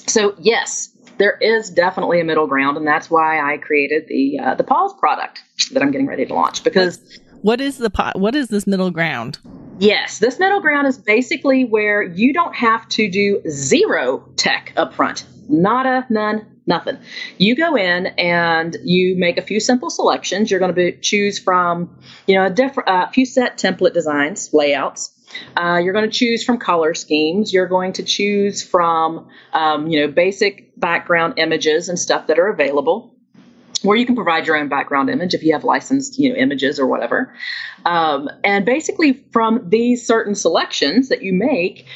So yes, there is definitely a middle ground, and that's why I created the Pause product that I'm getting ready to launch. Because what is this middle ground? Yes, this middle ground is basically where you don't have to do zero tech up front. Nada, none, nothing. You go in and you make a few simple selections. You're going to choose from, a few set template designs, layouts. You're going to choose from color schemes. You're going to choose from, basic background images and stuff that are available. Or you can provide your own background image if you have licensed, images or whatever. And basically from these certain selections that you make,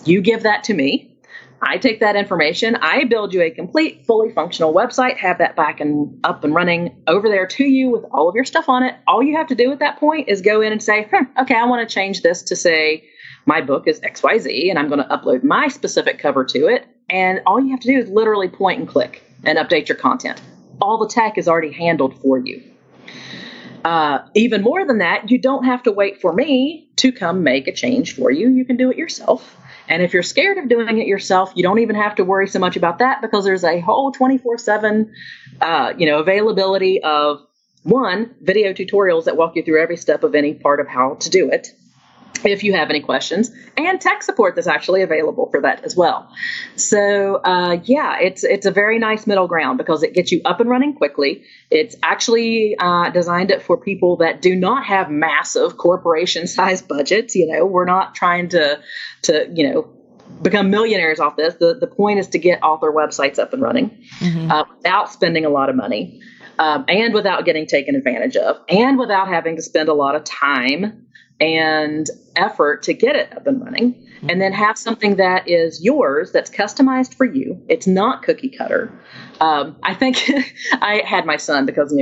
you give that to me. I take that information. I build you a complete, fully functional website, have that back and up and running over there to you with all of your stuff on it. All you have to do at that point is go in and say, okay, I want to change this to say my book is XYZ, and I'm going to upload my specific cover to it. And all you have to do is literally point and click and update your content. All the tech is already handled for you. Even more than that, you don't have to wait for me to come make a change for you. You can do it yourself. And if you're scared of doing it yourself, you don't even have to worry so much about that because there's a whole 24/7, availability of video tutorials that walk you through every step of any part of how to do it. If you have any questions, and tech support that's actually available for that as well. So, it's a very nice middle ground because it gets you up and running quickly. It's actually designed it for people that do not have massive corporation-sized budgets. We're not trying to become millionaires off this. The point is to get author websites up and running without spending a lot of money and without getting taken advantage of and without having to spend a lot of time and effort to get it up and running, and then have something that is yours, that's customized for you. It's not cookie cutter. I think I had my son, because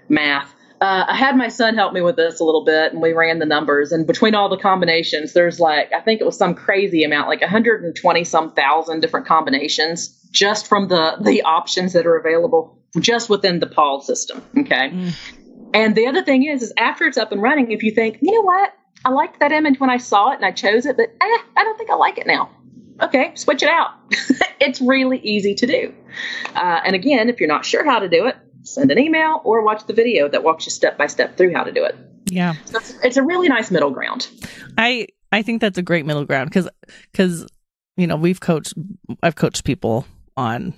math. I had my son help me with this a little bit, and we ran the numbers. And between all the combinations, there's I think it was some crazy amount, 120 some thousand different combinations just from the options that are available just within the Pause system. Okay. And the other thing is after it's up and running, if you think, you know what, I liked that image when I saw it and I chose it, but I don't think I like it now. Okay, switch it out. It's really easy to do. And again, if you're not sure how to do it, send an email or watch the video that walks you step by step through how to do it. Yeah. So it's a really nice middle ground. I think that's a great middle ground because I've coached people on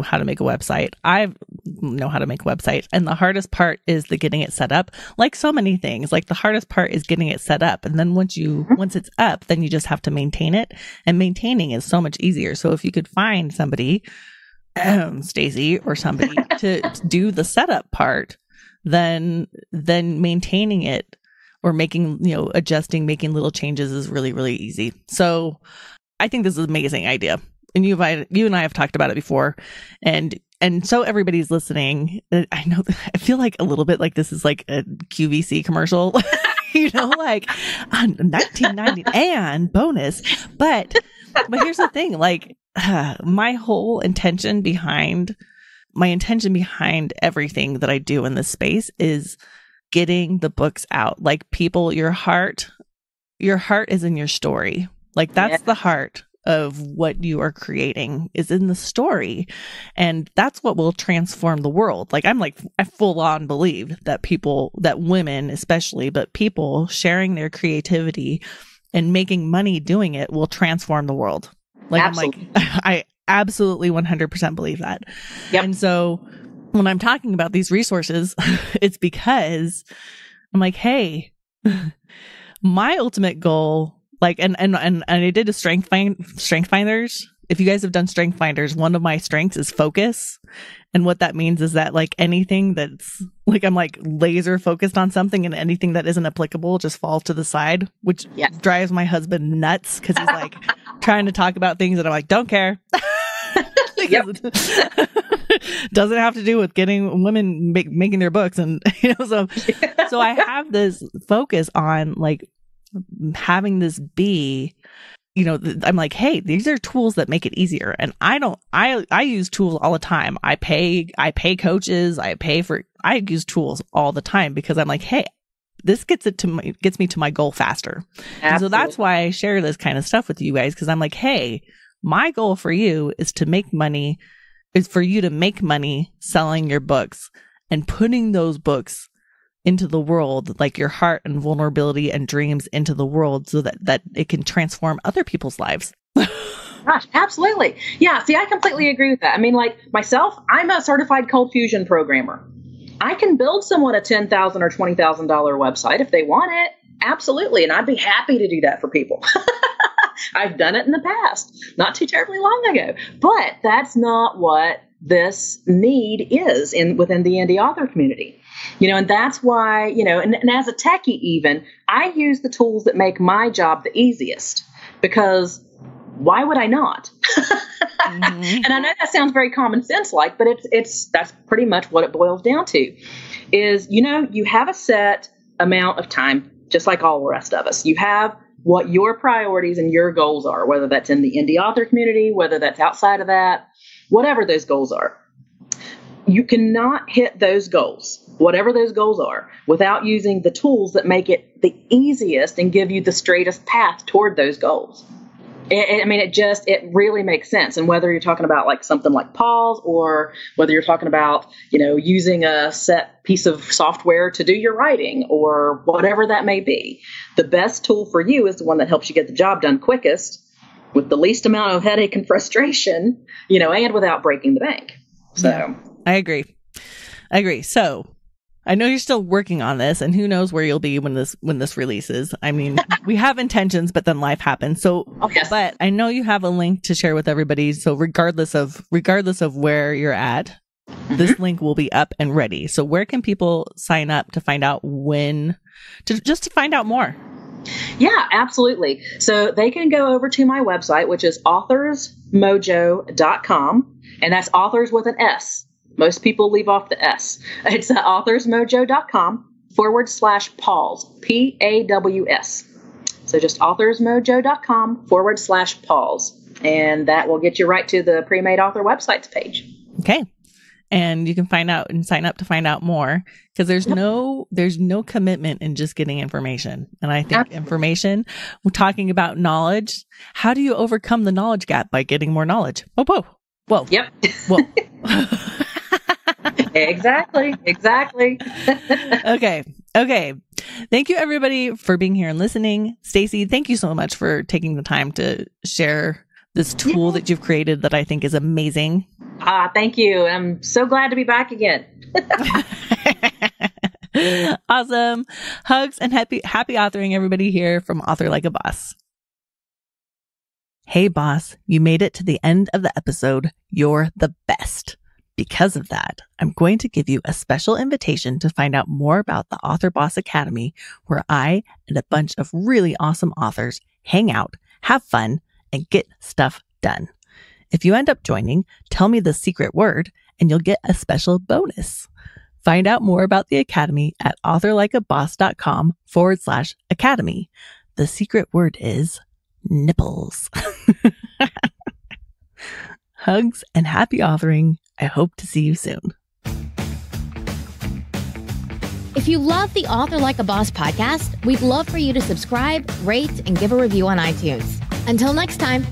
how to make a website. I know how to make a website. And the hardest part is the getting it set up. Like so many things, the hardest part is getting it set up. And then once it's up, then you just have to maintain it. And maintaining is so much easier. So if you could find somebody, Stacy or somebody to do the setup part, then maintaining it or making, adjusting, making little changes is really, really easy. So I think this is an amazing idea. And you and I have talked about it before, and so everybody's listening. I know, I feel like a little bit like this is like a QVC commercial, like on 1990 and bonus. But here's the thing, my whole intention behind my intention behind everything that I do in this space is getting the books out. Like, people, your heart is in your story. Like, that's the heart of what you are creating, is in the story. And that's what will transform the world. Like, I full on believe that people, that women especially, but people sharing their creativity and making money doing it will transform the world. Like, absolutely. I absolutely 100% believe that. Yep. And so when I'm talking about these resources, it's because I'm like, hey, my ultimate goal, like, and I did a strength finders. If you guys have done strength finders, one of my strengths is focus. And what that means is that, like, anything that's like, I'm like laser focused on something, and anything that isn't applicable just falls to the side, which drives my husband nuts, because he's like trying to talk about things that I'm like, don't care. Doesn't have to do with getting women making their books. And, so I have this focus on, like, having this be, I'm like, hey, these are tools that make it easier. And I use tools all the time. I pay coaches, I use tools all the time, because I'm like, hey, this gets me to my goal faster. And so that's why I share this kind of stuff with you guys, because I'm like, hey, my goal for you is for you to make money selling your books and putting those books into the world, like your heart and vulnerability and dreams into the world, so that it can transform other people's lives. Gosh, absolutely. Yeah. See, I completely agree with that. I mean, like myself, I'm a certified cold fusion programmer. I can build someone a $10,000 or $20,000 website if they want it. Absolutely. And I'd be happy to do that for people. I've done it in the past, not too terribly long ago, but that's not what this need is within the indie author community. And that's why, and as a techie even, I use the tools that make my job the easiest, because why would I not? Mm-hmm. And I know that sounds very common sense like, but that's pretty much what it boils down to is, you have a set amount of time, just like all the rest of us. You have what your priorities and your goals are, whether that's in the indie author community, whether that's outside of that, whatever those goals are. You cannot hit those goals, whatever those goals are, without using the tools that make it the easiest and give you the straightest path toward those goals. It really makes sense. And whether you're talking about like something like Pause, or whether you're talking about, using a set piece of software to do your writing, or whatever that may be, the best tool for you is the one that helps you get the job done quickest, with the least amount of headache and frustration, and without breaking the bank. So yeah, I agree. So I know you're still working on this, and who knows where you'll be when this releases. I mean, we have intentions, but then life happens. So, But I know you have a link to share with everybody. So regardless of where you're at, this link will be up and ready. So where can people sign up to find out to find out more? Yeah, absolutely. So they can go over to my website, which is authorsmojo.com, and that's authors with an S. Most people leave off the S. It's authorsmojo.com/pause, PAWS. So just authorsmojo.com/pause. And that will get you right to the Pre-Made Author websites page. Okay. And you can find out and sign up to find out more, because there's no commitment in just getting information. And I think information, we're talking about knowledge. How do you overcome the knowledge gap? By getting more knowledge. Whoa. Yep. Whoa. Exactly. Okay. Thank you, everybody, for being here and listening. Stacy, thank you so much for taking the time to share this tool that you've created that I think is amazing. Thank you. I'm so glad to be back again. Awesome. Hugs and happy authoring, everybody, here from Author Like a Boss. Hey, boss, you made it to the end of the episode. You're the best. Because of that, I'm going to give you a special invitation to find out more about the Author Boss Academy, where I and a bunch of really awesome authors hang out, have fun, and get stuff done. If you end up joining, tell me the secret word and you'll get a special bonus. Find out more about the Academy at authorlikeaboss.com/academy. The secret word is nipples. Hugs and happy authoring. I hope to see you soon. If you love the Author Like a Boss podcast, we'd love for you to subscribe, rate, and give a review on iTunes. Until next time.